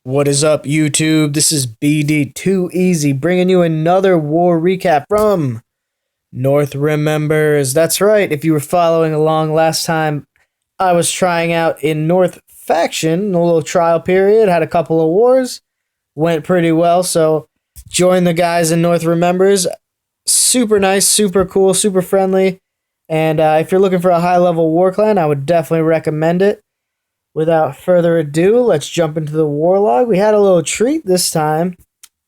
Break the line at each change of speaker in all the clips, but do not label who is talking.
What is up, YouTube? This is BD2 Easy bringing you another war recap from North Remembers. That's right, if you were following along last time, I was trying out in North Faction, a little trial period, had a couple of wars, went pretty well, so join the guys in North Remembers. Super nice, super cool, super friendly, and if you're looking for a high-level war clan, I would definitely recommend it. Without further ado, let's jump into the war log. We had a little treat this time.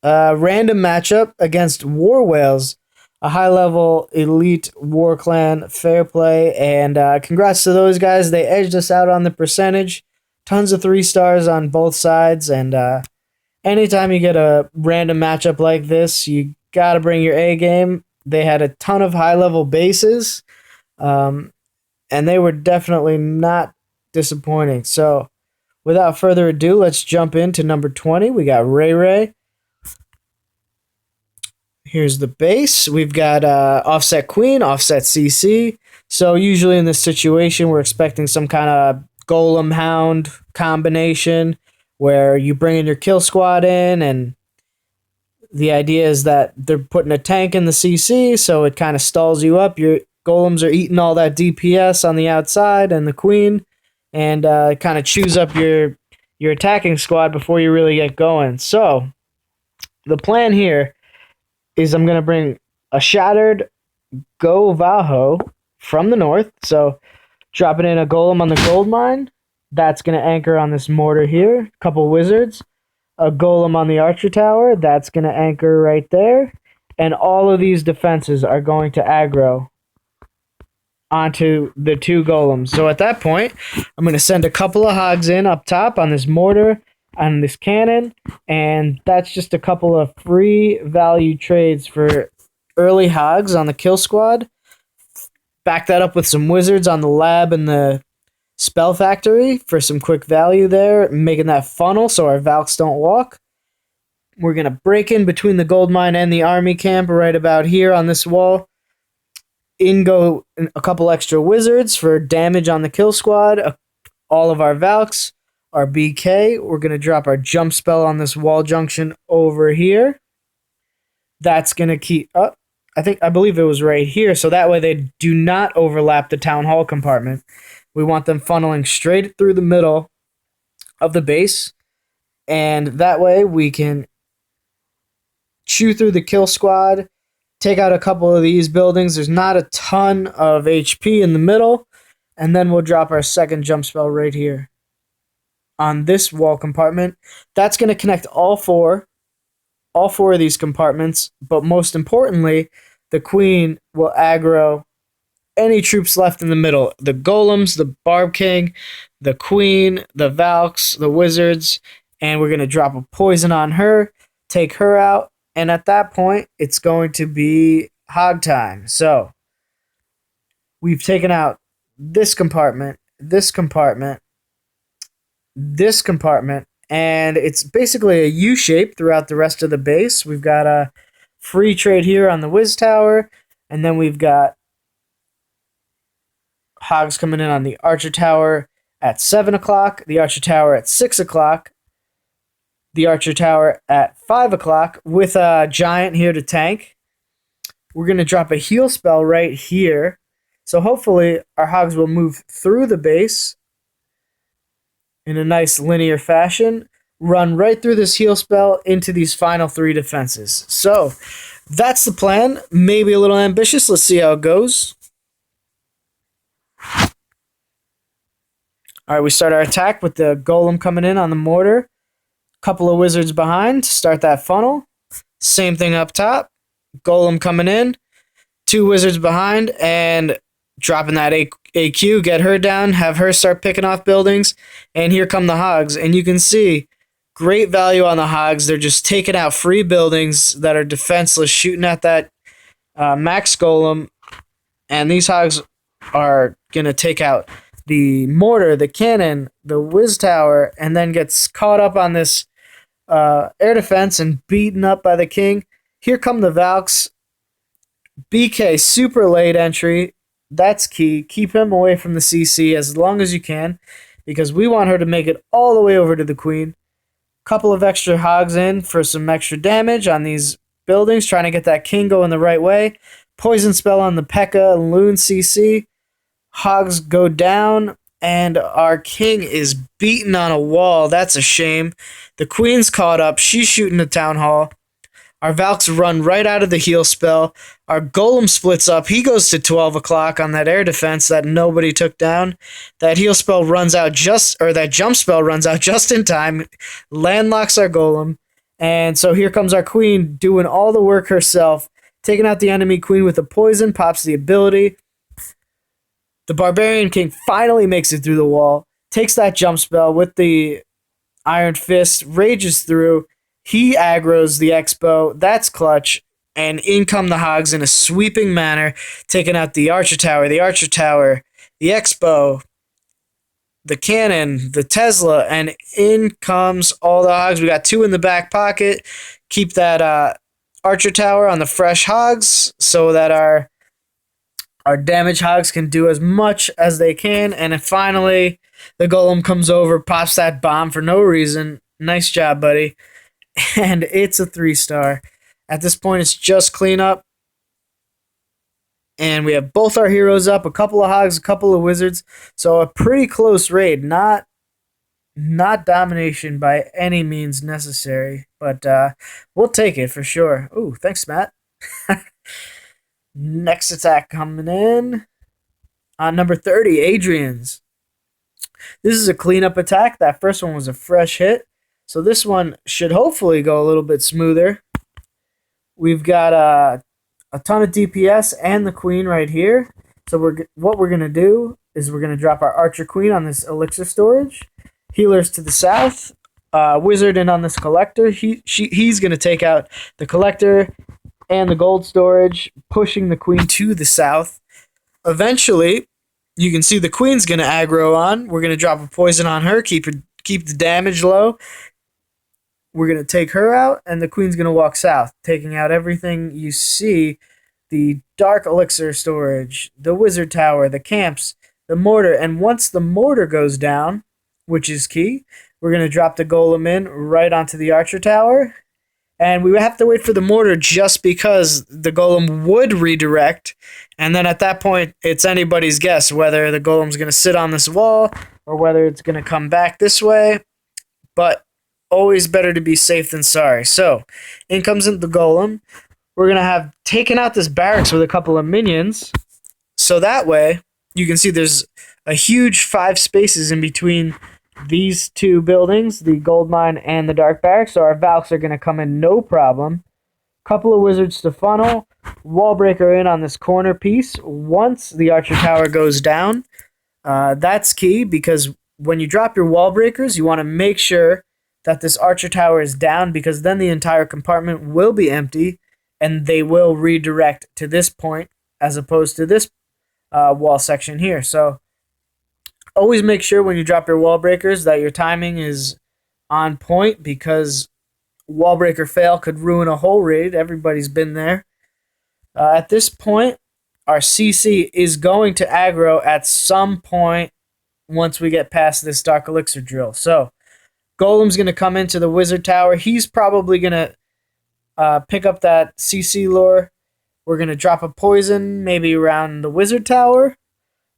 Random matchup against War Whales, a high-level elite war clan. Fair play, and congrats to those guys. They edged us out on the percentage. Tons of 3 stars on both sides, and anytime you get a random matchup like this, you got to bring your A game. They had a ton of high-level bases, and they were definitely not disappointing. So, without further ado, let's jump into number 20. We got Ray Ray. Here's the base. We've got offset queen, offset CC. So, usually in this situation, we're expecting some kind of golem hound combination where you bring in your kill squad in, and the idea is that they're putting a tank in the CC, so it kind of stalls you up. Your golems are eating all that DPS on the outside and the queen, and kind of chews up your attacking squad before you really get going. So the plan here is I'm going to bring a shattered Go Vaho from the north. So dropping in a golem on the gold mine. That's going to anchor on this mortar here. A couple wizards. A golem on the archer tower. That's going to anchor right there. And all of these defenses are going to aggro onto the 2 golems. So at that point, I'm going to send a couple of hogs in up top on this mortar, on this cannon, and that's just a couple of free value trades for early hogs on the kill squad. Back that up with some wizards on the lab and the spell factory for some quick value there, making that funnel so our Valks don't walk. We're going to break in between the gold mine and the army camp right about here on this wall. In go a couple extra wizards for damage on the kill squad. All of our Valks, our BK. We're going to drop our jump spell on this wall junction over here. That's going to keep up. I believe it was right here. So that way they do not overlap the town hall compartment. We want them funneling straight through the middle of the base. And that way we can chew through the kill squad, take out a couple of these buildings. There's not a ton of HP in the middle. And then we'll drop our second jump spell right here on this wall compartment. That's going to connect all four of these compartments. But most importantly, the queen will aggro any troops left in the middle. The golems, the Barb King, the queen, the Valks, the wizards. And we're going to drop a poison on her, take her out. And at that point, it's going to be hog time. So we've taken out this compartment, this compartment, this compartment, and it's basically a U shape throughout the rest of the base. We've got a free trade here on the Wiz Tower, and then we've got hogs coming in on the Archer Tower at 7 o'clock, the Archer Tower at 6 o'clock, the Archer Tower at 5 o'clock with a giant here to tank. We're going to drop a heal spell right here. So hopefully our hogs will move through the base in a nice linear fashion, run right through this heal spell into these final 3 defenses. So that's the plan. Maybe a little ambitious. Let's see how it goes. All right, we start our attack with the golem coming in on the mortar. Couple of wizards behind to start that funnel. Same thing up top. Golem coming in. 2 wizards behind and dropping that AQ. Get her down. Have her start picking off buildings. And here come the hogs. And you can see great value on the hogs. They're just taking out free buildings that are defenseless, shooting at that max golem. And these hogs are going to take out the mortar, the cannon, the whiz tower, and then gets caught up on this air defense and beaten up by the king. Here come the Valks. BK, super late entry. That's key. Keep him away from the CC as long as you can, because we want her to make it all the way over to the queen. Couple of extra hogs in for some extra damage on these buildings, trying to get that king going the right way. Poison spell on the P.E.K.K.A. Loon CC. Hogs go down, and our king is beaten on a wall. That's a shame. The queen's caught up. She's shooting the town hall. Our Valks run right out of the heal spell. Our golem splits up. He goes to 12 o'clock on that air defense that nobody took down. That heal spell runs out that jump spell runs out just in time. Landlocks our golem. And so here comes our queen doing all the work herself. Taking out the enemy queen with a poison, pops the ability. The barbarian king finally makes it through the wall. Takes that jump spell with the iron fist. Rages through. He aggroes the Expo. That's clutch. And in come the hogs in a sweeping manner, taking out the Archer Tower, the Expo, the cannon, the Tesla, and in comes all the hogs. We got 2 in the back pocket. Keep that Archer Tower on the fresh hogs so that our damage hogs can do as much as they can. And then finally, the golem comes over, pops that bomb for no reason. Nice job, buddy. And it's a 3-star. At this point, it's just cleanup. And we have both our heroes up, a couple of hogs, a couple of wizards. So a pretty close raid. Not domination by any means necessary. But we'll take it for sure. Ooh, thanks, Matt. Next attack coming in. On number 30, Adrian's. This is a cleanup attack. That first one was a fresh hit. So this one should hopefully go a little bit smoother. We've got a ton of DPS and the queen right here. So what we're going to do is we're going to drop our archer queen on this elixir storage. Healers to the south. Wizard in on this collector. He's going to take out the collector and the gold storage, pushing the queen to the south. Eventually, you can see the queen's going to aggro on. We're going to drop a poison on her, keep the damage low. We're going to take her out, and the queen's going to walk south, taking out everything you see. The dark elixir storage, the wizard tower, the camps, the mortar. And once the mortar goes down, which is key, we're going to drop the golem in right onto the archer tower. And we have to wait for the mortar just because the golem would redirect. And then at that point, it's anybody's guess whether the golem's going to sit on this wall or whether it's going to come back this way. But always better to be safe than sorry. So, in comes the golem. We're going to have taken out this barracks with a couple of minions. So that way, you can see there's a huge 5 spaces in between these 2 buildings, the gold mine and the dark barracks. So our Valks are going to come in no problem. Couple of wizards to funnel. Wall breaker in on this corner piece. Once the archer tower goes down, that's key because when you drop your wall breakers, you want to make sure that this archer tower is down because then the entire compartment will be empty and they will redirect to this point as opposed to this wall section here. So always make sure when you drop your wall breakers that your timing is on point because wall breaker fail could ruin a whole raid. Everybody's been there. At this point, our CC is going to aggro at some point once we get past this dark elixir drill. So Golem's going to come into the wizard tower. He's probably going to pick up that CC lore. We're going to drop a poison maybe around the wizard tower.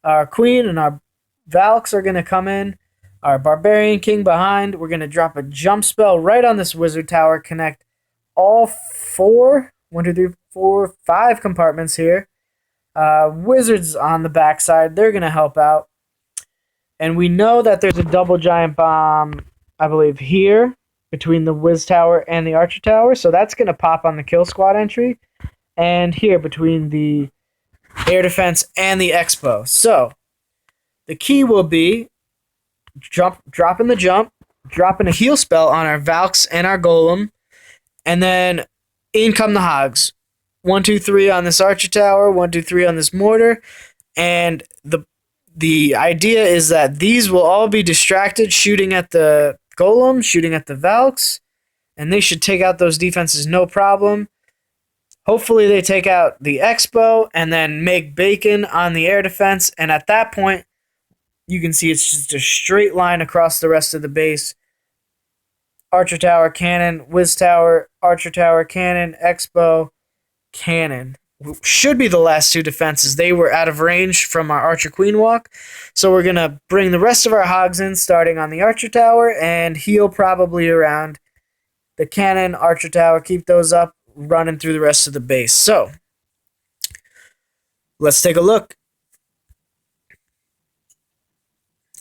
Our queen and our Valks are going to come in. Our barbarian king behind. We're going to drop a jump spell right on this wizard tower. Connect all 4, 5 compartments here. Wizards on the backside. They're going to help out. And we know that there's a double giant bomb, I believe, here between the Wiz Tower and the Archer Tower. So that's going to pop on the kill squad entry. And here between the air defense and the expo. So the key will be dropping the jump, dropping a heal spell on our Valks and our Golem, and then in come the Hogs. 1, 2, 3 on this Archer Tower, 1, 2, 3 on this mortar, and the idea is that these will all be distracted, shooting at the Golem, shooting at the Valks, and they should take out those defenses no problem. Hopefully they take out the Expo and then make bacon on the air defense, and at that point, you can see it's just a straight line across the rest of the base. Archer Tower, Cannon, Whiz Tower, Archer Tower, Cannon, Expo, Cannon. Should be the last two defenses. They were out of range from our Archer Queen walk. So we're going to bring the rest of our hogs in, starting on the Archer Tower, and heal probably around the Cannon, Archer Tower. Keep those up, running through the rest of the base. So let's take a look.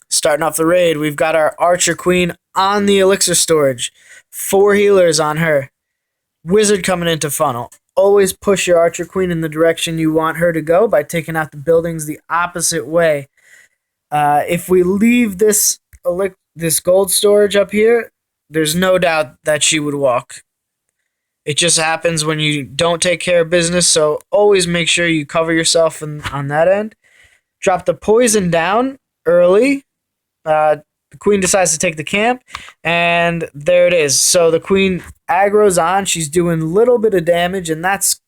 Starting off the raid, we've got our Archer Queen on the elixir storage. 4 healers on her. Wizard coming into funnel. Always push your Archer Queen in the direction you want her to go by taking out the buildings the opposite way. If we leave this gold storage up here, there's no doubt that she would walk. It just happens when you don't take care of business, so always make sure you cover yourself on that end. Drop the poison down early. The queen decides to take the camp, and there it is. So the queen aggro's on. She's doing a little bit of damage, and that's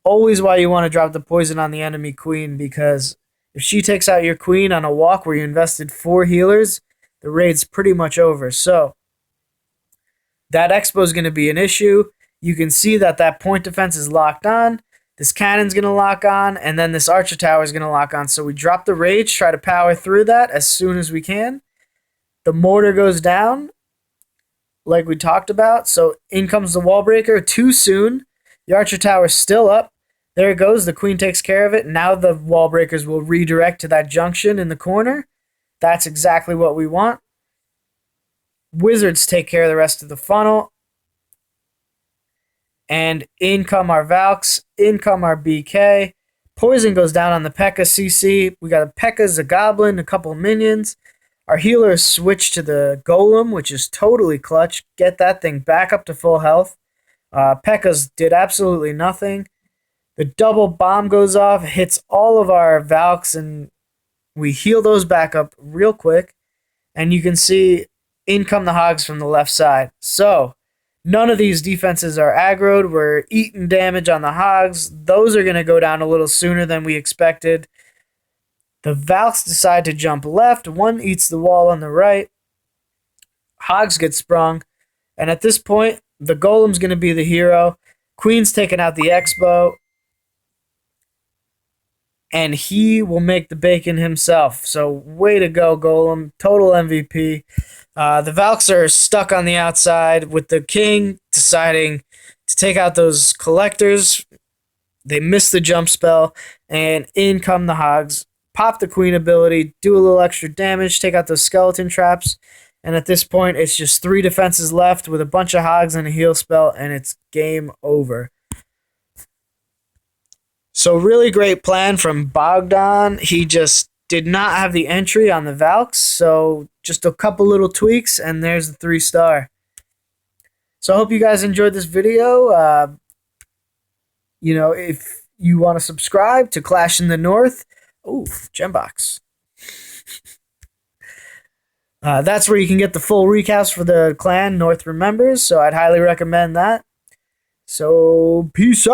always why you want to drop the poison on the enemy queen, because if she takes out your queen on a walk where you invested 4 healers, the raid's pretty much over. So that expo is going to be an issue. You can see that point defense is locked on. This cannon's going to lock on, and then this Archer Tower is going to lock on. So we drop the rage, try to power through that as soon as we can. The mortar goes down, like we talked about. So in comes the wall breaker too soon. The Archer Tower is still up. There it goes. The queen takes care of it. Now the wall breakers will redirect to that junction in the corner. That's exactly what we want. Wizards take care of the rest of the funnel. And in come our Valks. In come our BK. Poison goes down on the P.E.K.K.A. CC. We got a P.E.K.K.A. a Goblin, a couple of minions. Our healers switch to the Golem, which is totally clutch. Get that thing back up to full health. P.E.K.K.A.'s did absolutely nothing. The double bomb goes off, hits all of our Valks, and we heal those back up real quick. And you can see in come the hogs from the left side. So none of these defenses are aggroed. We're eating damage on the hogs. Those are going to go down a little sooner than we expected. The Valks decide to jump left. One eats the wall on the right. Hogs get sprung. And at this point, the Golem's going to be the hero. Queen's taking out the Expo. And he will make the bacon himself. So way to go, Golem. Total MVP. The Valks are stuck on the outside with the king deciding to take out those collectors. They miss the jump spell. And in come the hogs. Pop the queen ability, do a little extra damage, take out those skeleton traps, and at this point, it's just 3 defenses left with a bunch of hogs and a heal spell, and it's game over. So really great plan from Bogdan. He just did not have the entry on the Valks, so just a couple little tweaks, and there's the 3-star. So I hope you guys enjoyed this video. If you want to subscribe to Clash in the North, gem box. That's where you can get the full recaps for the clan North Remembers, so I'd highly recommend that. So, peace out.